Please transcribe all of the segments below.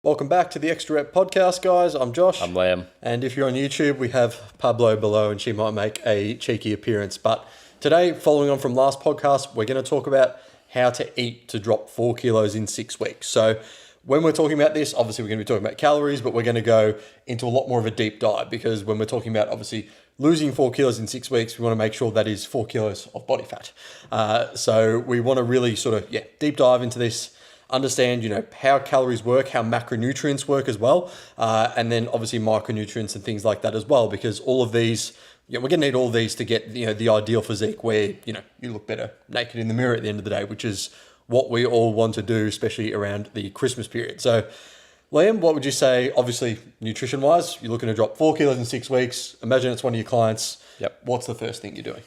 Welcome back to the Extra Rep Podcast, guys. I'm Josh. I'm Liam. And if you're on YouTube, we have Pablo below and she might make a cheeky appearance. But today, following on from last podcast, we're going to talk about how to eat to drop 4 kilos in 6 weeks. So when we're talking about this, obviously we're going to be talking about calories, but we're going to go into a lot more of a deep dive because when we're talking about obviously losing 4 kilos in 6 weeks, we want to make sure that is 4 kilos of body fat. So we want to really sort of, deep dive into this, understand, how calories work, how macronutrients work as well, and then obviously micronutrients and things like that as well, because all of these, we're going to need all of these to get, the ideal physique where, you look better naked in the mirror at the end of the day, which is what we all want to do, especially around the Christmas period. So Liam, what would you say, obviously nutrition-wise, you're looking to drop 4 kilos in 6 weeks. Imagine it's one of your clients. Yep. What's the first thing you're doing?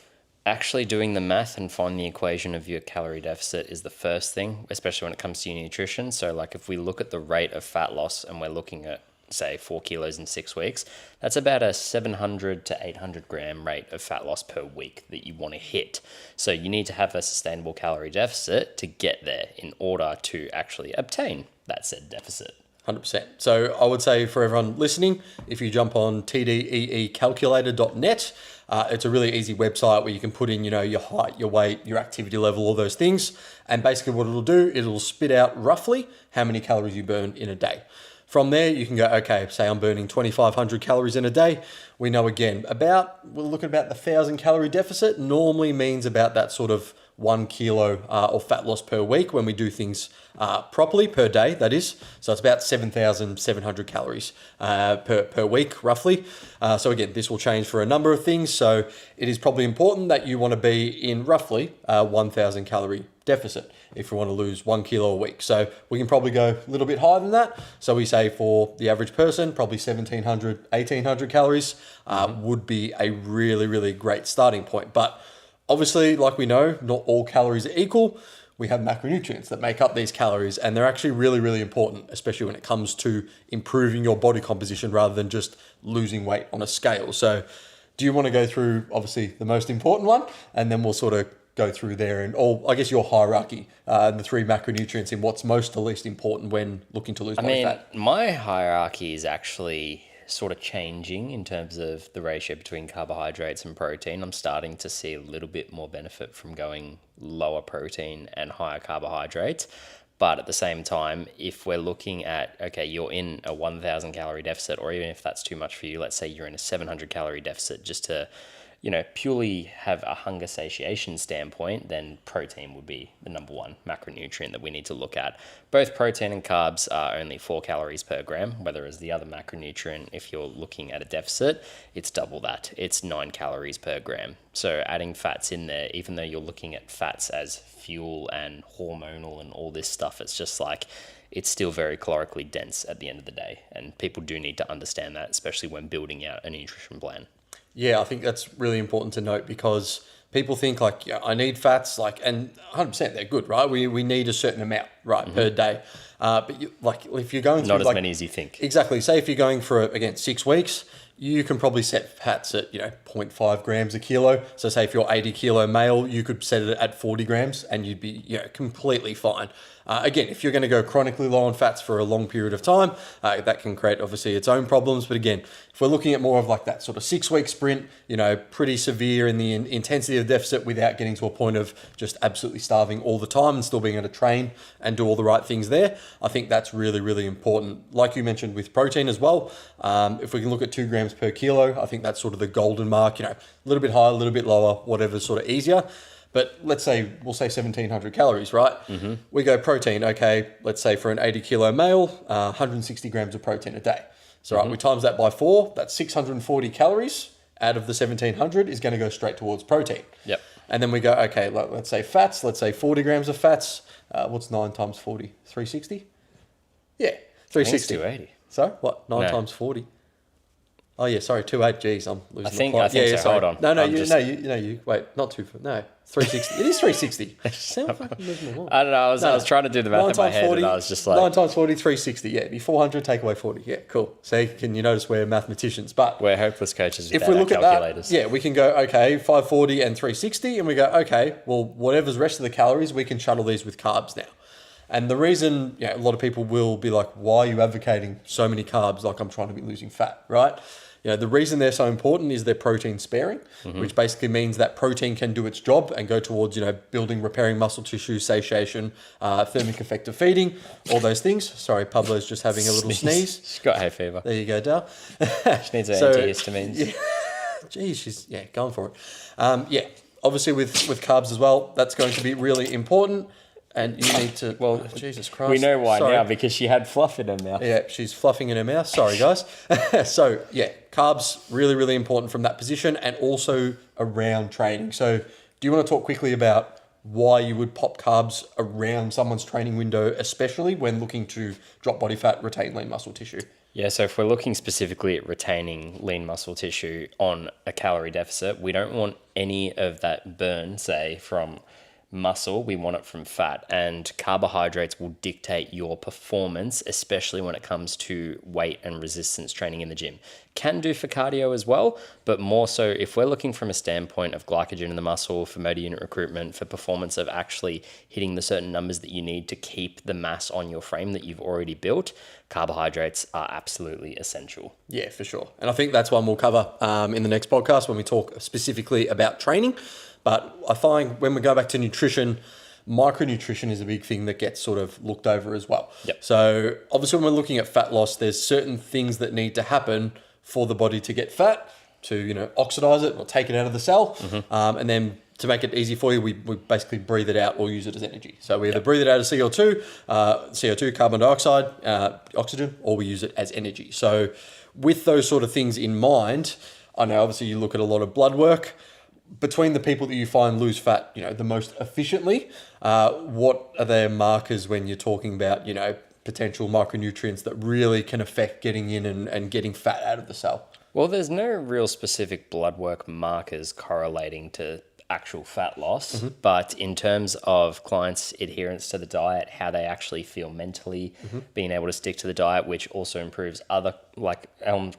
Actually doing the math and finding the equation of your calorie deficit is the first thing, especially when it comes to your nutrition. So like if we look at the rate of fat loss and we're looking at, say, 4 kilos in 6 weeks, that's about a 700 to 800 gram rate of fat loss per week that you want to hit. So you need to have a sustainable calorie deficit to get there in order to actually obtain that said deficit. 100%. So I would say for everyone listening, if you jump on tdeecalculator.net, it's a really easy website where you can put in, your height, your weight, your activity level, all those things. And basically what it'll do, it'll spit out roughly how many calories you burn in a day. From there, you can go, okay, say I'm burning 2,500 calories in a day. We know again, we're looking about the 1,000 calorie deficit normally means about that sort of 1 kilo of fat loss per week when we do things properly per day, that is. So it's about 7,700 calories per week, roughly. So again, this will change for a number of things. So it is probably important that you want to be in roughly 1,000 calorie deficit if you want to lose 1 kilo a week. So we can probably go a little bit higher than that. So we say for the average person, probably 1,700, 1,800 calories would be a really, really great starting point. But obviously, like we know, not all calories are equal. We have macronutrients that make up these calories, and they're actually really, really important, especially when it comes to improving your body composition rather than just losing weight on a scale. So do you want to go through, obviously, the most important one, and then we'll sort of go through there and your hierarchy, the 3 macronutrients in what's most to least important when looking to lose body fat? My hierarchy is actually sort of changing in terms of the ratio between carbohydrates and protein. I'm starting to see a little bit more benefit from going lower protein and higher carbohydrates. But at the same time, if we're looking at, okay, you're in a 1,000 calorie deficit, or even if that's too much for you, let's say you're in a 700 calorie deficit just to purely have a hunger satiation standpoint, then protein would be the number one macronutrient that we need to look at. Both protein and carbs are only 4 calories per gram, whereas the other macronutrient, if you're looking at a deficit, it's double that. It's 9 calories per gram. So adding fats in there, even though you're looking at fats as fuel and hormonal and all this stuff, it's just like, it's still very calorically dense at the end of the day. And people do need to understand that, especially when building out a nutrition plan. Yeah, I think that's really important to note because people think I need fats, and 100% they're good, right? We need a certain amount, right, per day. But if you're going through not as many as you think. Exactly. Say if you're going for, 6 weeks, you can probably set fats at, 0.5 grams a kilo. So say if you're 80 kilo male, you could set it at 40 grams and you'd be, completely fine. Again, if you're going to go chronically low on fats for a long period of time, that can create obviously its own problems. But again, if we're looking at more of that sort of 6 week sprint, pretty severe in the intensity of deficit without getting to a point of just absolutely starving all the time and still being able to train and do all the right things there, I think that's really, really important. Like you mentioned with protein as well, if we can look at 2 grams per kilo, I think that's sort of the golden mark, a little bit higher, a little bit lower, whatever's sort of easier. But we'll say 1,700 calories, right? Mm-hmm. We go protein, okay, let's say for an 80 kilo male, 160 grams of protein a day. So right, we times that by 4, that's 640 calories out of the 1,700 is going to go straight towards protein. Yep. And then we go, okay, let's say fats, let's say 40 grams of fats. What's 9 times 40? 360? Yeah, 360. 280. Sorry, what? 9 times 40? Oh yeah, sorry, 28. Geez, I'm losing. I think so. Sorry. Hold on. No. Wait, not 2. No, 360. It is 360. I don't know. I was trying to do the math in my head, 40, and I was just like 9 times 40, 360. Yeah, it'd be 400. Take away 40. Yeah, cool. See, can you notice we're mathematicians? But we're hopeless coaches. If we look at that, we can go okay, 540 and 360, and we go okay. Well, whatever's rest of the calories, we can shuttle these with carbs now. And the reason, a lot of people will be like, why are you advocating so many carbs? Like, I'm trying to be losing fat, right? The reason they're so important is they're protein sparing, which basically means that protein can do its job and go towards, building, repairing muscle tissue, satiation, thermic effective feeding, all those things. Sorry, Pablo's just having a little sneeze. She's got hay fever. There you go, Dal. She needs her antihistamines. Yeah. Geez, she's going for it. Obviously with carbs as well, that's going to be really important. And you need to... Well, Jesus Christ. We know why now, because she had fluff in her mouth. Yeah, she's fluffing in her mouth. Sorry, guys. So, carbs, really, really important from that position and also around training. So, do you want to talk quickly about why you would pop carbs around someone's training window, especially when looking to drop body fat, retain lean muscle tissue? Yeah, so if we're looking specifically at retaining lean muscle tissue on a calorie deficit, we don't want any of that burn, say, from muscle. We want it from fat, and carbohydrates will dictate your performance, especially when it comes to weight and resistance training in the gym. Can do for cardio as well, but more so if we're looking from a standpoint of glycogen in the muscle, for motor unit recruitment, for performance of actually hitting the certain numbers that you need to keep the mass on your frame that you've already built, carbohydrates are absolutely essential. Yeah, for sure. And I think that's one we'll cover in the next podcast when we talk specifically about training. But I find when we go back to nutrition, micronutrition is a big thing that gets sort of looked over as well. Yep. So obviously when we're looking at fat loss, there's certain things that need to happen for the body to get fat, to oxidize it or take it out of the cell. And then to make it easy for you, we basically breathe it out or use it as energy. So we either breathe it out as CO2, carbon dioxide, oxygen, or we use it as energy. So with those sort of things in mind, I know obviously you look at a lot of blood work. Between the people that you find lose fat, the most efficiently, what are their markers when you're talking about, potential micronutrients that really can affect getting in and getting fat out of the cell? Well, there's no real specific blood work markers correlating to actual fat loss, but in terms of clients' adherence to the diet, how they actually feel mentally, being able to stick to the diet, which also improves other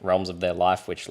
realms of their life, which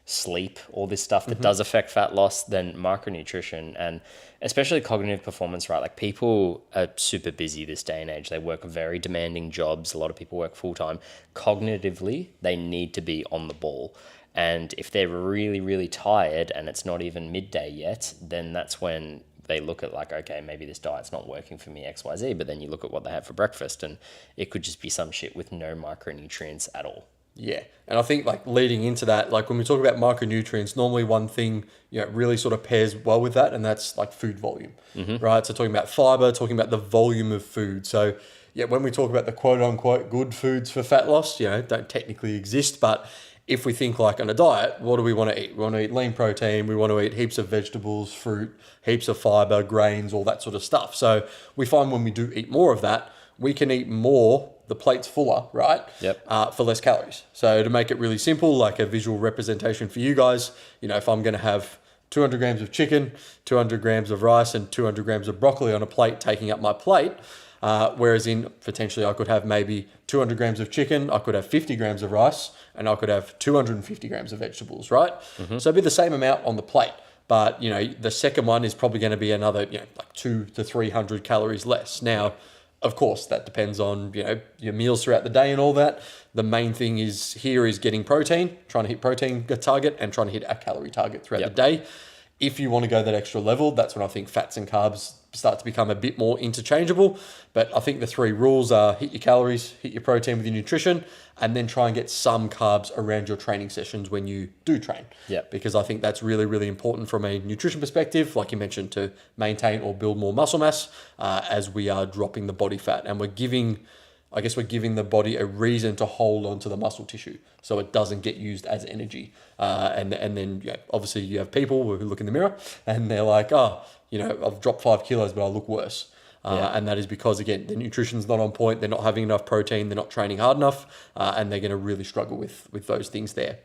sleep, all this stuff that does affect fat loss, then micronutrition and especially cognitive performance, right? Like people are super busy this day and age. They work very demanding jobs. A lot of people work full time. Cognitively, they need to be on the ball. And if they're really, really tired and it's not even midday yet, then that's when they look at okay, maybe this diet's not working for me, XYZ, but then you look at what they have for breakfast and it could just be some shit with no micronutrients at all. Yeah. And I think leading into that, when we talk about micronutrients, normally one thing, really sort of pairs well with that, and that's food volume, right? So talking about fiber, talking about the volume of food. So when we talk about the quote unquote good foods for fat loss, don't technically exist, but if we think on a diet, what do we want to eat? We want to eat lean protein. We want to eat heaps of vegetables, fruit, heaps of fiber, grains, all that sort of stuff. So we find when we do eat more of that, we can eat more, the plate's fuller, right? Yep. For less calories. So to make it really simple, a visual representation for you guys, if I'm going to have 200 grams of chicken, 200 grams of rice, and 200 grams of broccoli on a plate taking up my plate, whereas potentially I could have maybe 200 grams of chicken, I could have 50 grams of rice, and I could have 250 grams of vegetables, right? So it'd be the same amount on the plate. But, the second one is probably going to be another, 200 to 300 calories less. Now, of course, that depends on, your meals throughout the day and all that. The main thing is getting protein, trying to hit protein target and trying to hit a calorie target throughout the day. If you want to go that extra level, that's when I think fats and carbs start to become a bit more interchangeable. But I think the three rules are hit your calories, hit your protein with your nutrition, and then try and get some carbs around your training sessions when you do train. Because I think that's really, really important from a nutrition perspective, like you mentioned, to maintain or build more muscle mass as we are dropping the body fat. And we're giving the body a reason to hold on to the muscle tissue so it doesn't get used as energy. And then obviously you have people who look in the mirror and they're like, I've dropped 5 kilos, but I look worse. And that is because, again, the nutrition's not on point. They're not having enough protein. They're not training hard enough. And they're going to really struggle with those things there.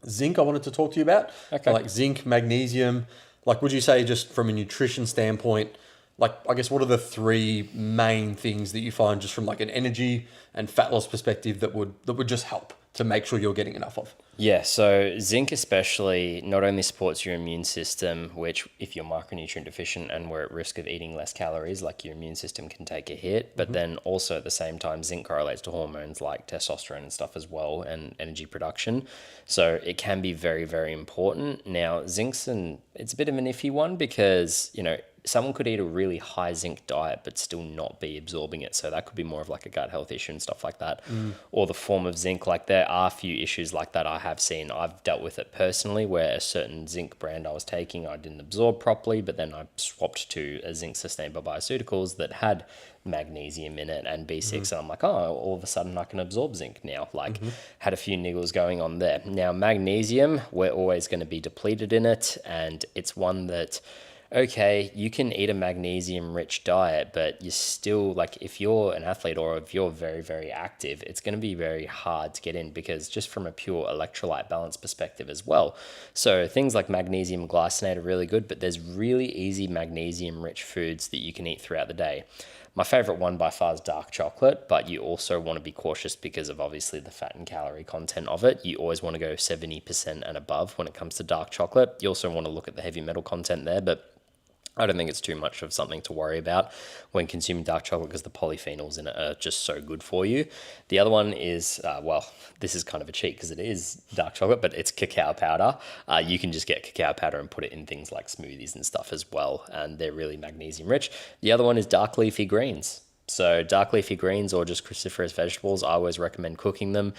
Zinc, I wanted to talk to you about. Okay. Zinc, magnesium. Would you say just from a nutrition standpoint, I guess what are the three main things that you find just from an energy and fat loss perspective that would just help to make sure you're getting enough of? Yeah, so zinc especially not only supports your immune system, which if you're micronutrient deficient and we're at risk of eating less calories, like your immune system can take a hit, but then also at the same time, zinc correlates to hormones like testosterone and stuff as well, and energy production. So it can be very, very important. Now, it's a bit of an iffy one because, someone could eat a really high zinc diet but still not be absorbing it. So that could be more of like a gut health issue and stuff like that. Or the form of zinc. Like there are a few issues like that I have seen. I've dealt with it personally where a certain zinc brand I was taking, I didn't absorb properly, but then I swapped to a zinc sustained by bioceuticals that had magnesium in it and B6. And I'm like, oh, all of a sudden I can absorb zinc now. Like had a few niggles going on there. Now magnesium, we're always going to be depleted in it. And it's one that, okay, you can eat a magnesium rich diet, but you still, like if you're an athlete or if you're very, very active, it's going to be very hard to get in because just from a pure electrolyte balance perspective as well. So things like magnesium glycinate are really good, but there's really easy magnesium rich foods that you can eat throughout the day. My favorite one by far is dark chocolate, but you also want to be cautious because of obviously the fat and calorie content of it. You always want to go 70% and above when it comes to dark chocolate. You also want to look at the heavy metal content there, but I don't think it's too much of something to worry about when consuming dark chocolate because the polyphenols in it are just so good for you. The other one is, this is kind of a cheat because it is dark chocolate, but it's cacao powder. You can just get cacao powder and put it in things like smoothies and stuff as well, and they're really magnesium rich. The other one is dark leafy greens. So dark leafy greens or just cruciferous vegetables, I always recommend cooking them.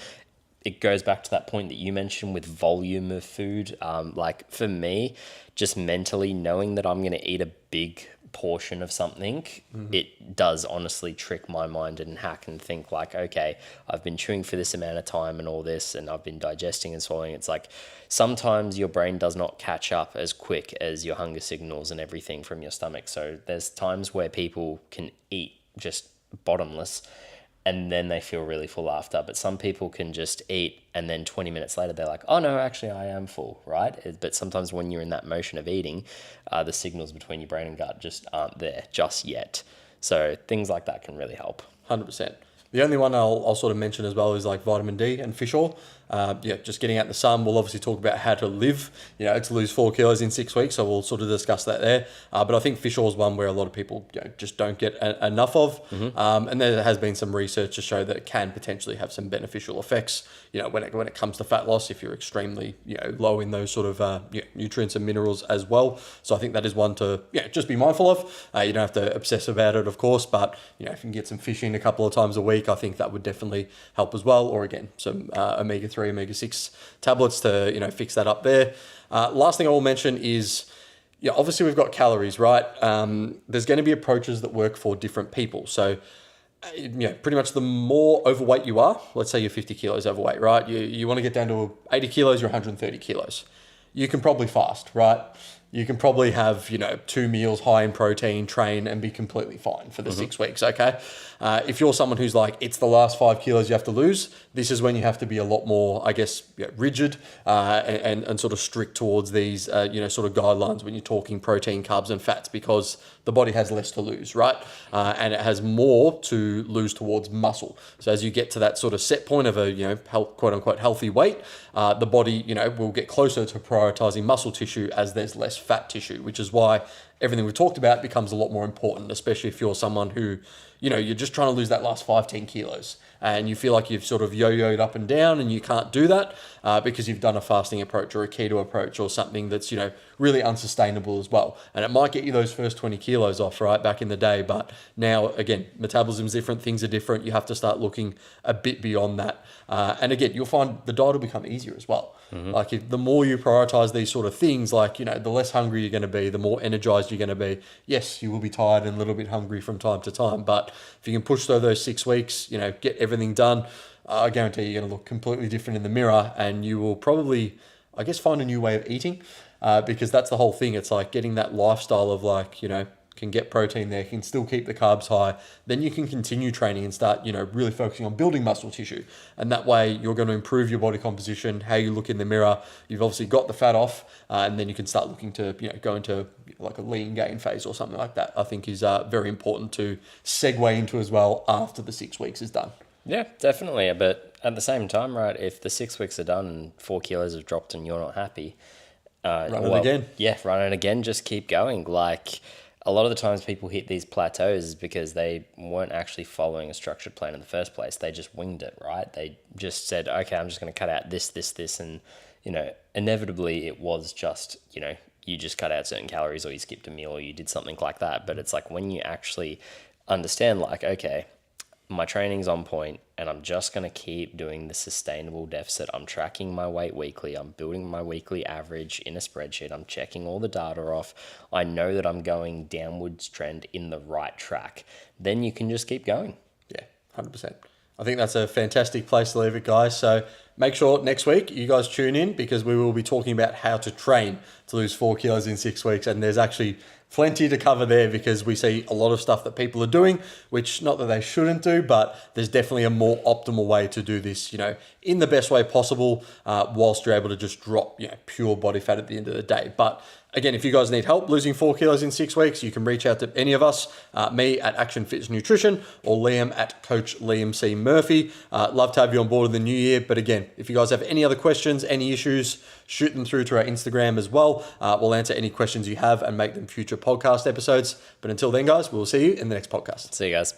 It goes back to that point that you mentioned with volume of food. Like for me, just mentally knowing that I'm going to eat a big portion of something, it does honestly trick my mind and hack and think like, okay, I've been chewing for this amount of time and all this, and I've been digesting and swallowing. It's like sometimes your brain does not catch up as quick as your hunger signals and everything from your stomach. So there's times where people can eat just bottomless and then they feel really full after. But some people can just eat and then 20 minutes later, they're like, oh no, actually I am full, right? But sometimes when you're in that motion of eating, the signals between your brain and gut just aren't there just yet. So things like that can really help. 100%. The only one I'll sort of mention as well is like vitamin D and fish oil. Just getting out in the sun. We'll obviously talk about how to live, to lose 4 kilos in 6 weeks. So we'll sort of discuss that there. But I think fish oil is one where a lot of people just don't get enough of. And there has been some research to show that it can potentially have some beneficial effects, when it comes to fat loss, if you're extremely, low in those sort of nutrients and minerals as well. So I think that is one to, just be mindful of. You don't have to obsess about it, of course, but, if you can get some fish in a couple of times a week, I think that would definitely help as well. Or again, some omega-3, omega-6 tablets to, fix that up there. Last thing I will mention is, obviously we've got calories, right? There's going to be approaches that work for different people. So, pretty much the more overweight you are, let's say you're 50 kilos overweight, right? You want to get down to 80 kilos, you're 130 kilos. You can probably fast, right? You can probably have, 2 meals high in protein, train, and be completely fine for the 6 weeks, okay? If you're someone who's like, it's the last 5 kilos you have to lose, this is when you have to be a lot more, I guess, rigid and sort of strict towards these, sort of guidelines when you're talking protein, carbs, and fats, because the body has less to lose, right? And it has more to lose towards muscle. So as you get to that sort of set point of a, quote unquote healthy weight, the body, will get closer to prioritizing muscle tissue as there's less fat tissue, which is why everything we've talked about becomes a lot more important, especially if you're someone who, you're just trying to lose that last 5-10 kilos and you feel like you've sort of yo-yoed up and down and you can't do that because you've done a fasting approach or a keto approach or something that's, really unsustainable as well. And it might get you those first 20 kilos off, right, back in the day. But now, again, metabolism's different, things are different. You have to start looking a bit beyond that. And again, you'll find the diet will become easier as well. Like the more you prioritize these sort of things, like, the less hungry you're going to be, the more energized you're going to be. Yes, you will be tired and a little bit hungry from time to time, but if you can push through those 6 weeks, get everything done, I guarantee you're going to look completely different in the mirror, and you will probably, I guess, find a new way of eating, because that's the whole thing. It's like getting that lifestyle of like, can get protein there, can still keep the carbs high, then you can continue training and start, really focusing on building muscle tissue. And that way you're going to improve your body composition, how you look in the mirror. You've obviously got the fat off, and then you can start looking to, go into like a lean gain phase or something like that. I think is very important to segue into as well after the 6 weeks is done. Yeah, definitely. But at the same time, right, if the 6 weeks are done and 4 kilos have dropped and you're not happy, Run it again. Yeah, run it again. Just keep going. Like a lot of the times people hit these plateaus is because they weren't actually following a structured plan in the first place. They just winged it, right? They just said, okay, I'm just going to cut out this. And, inevitably it was just, you just cut out certain calories or you skipped a meal or you did something like that. But it's like when you actually understand like, okay, my training's on point and I'm just going to keep doing the sustainable deficit. I'm tracking my weight weekly. I'm building my weekly average in a spreadsheet. I'm checking all the data off. I know that I'm going downwards trend in the right track. Then you can just keep going. Yeah, 100%. I think that's a fantastic place to leave it, guys. So make sure next week you guys tune in because we will be talking about how to train to lose 4 kilos in 6 weeks. And there's actually plenty to cover there because we see a lot of stuff that people are doing, which not that they shouldn't do, but there's definitely a more optimal way to do this, in the best way possible, whilst you're able to just drop, pure body fat at the end of the day. But again, if you guys need help losing 4 kilos in 6 weeks, you can reach out to any of us, me at Action Fitness Nutrition or Liam at Coach Liam C. Murphy. Love to have you on board in the new year. But again, if you guys have any other questions, any issues, shoot them through to our Instagram as well. We'll answer any questions you have and make them future podcast episodes. But until then, guys, we'll see you in the next podcast. See you guys.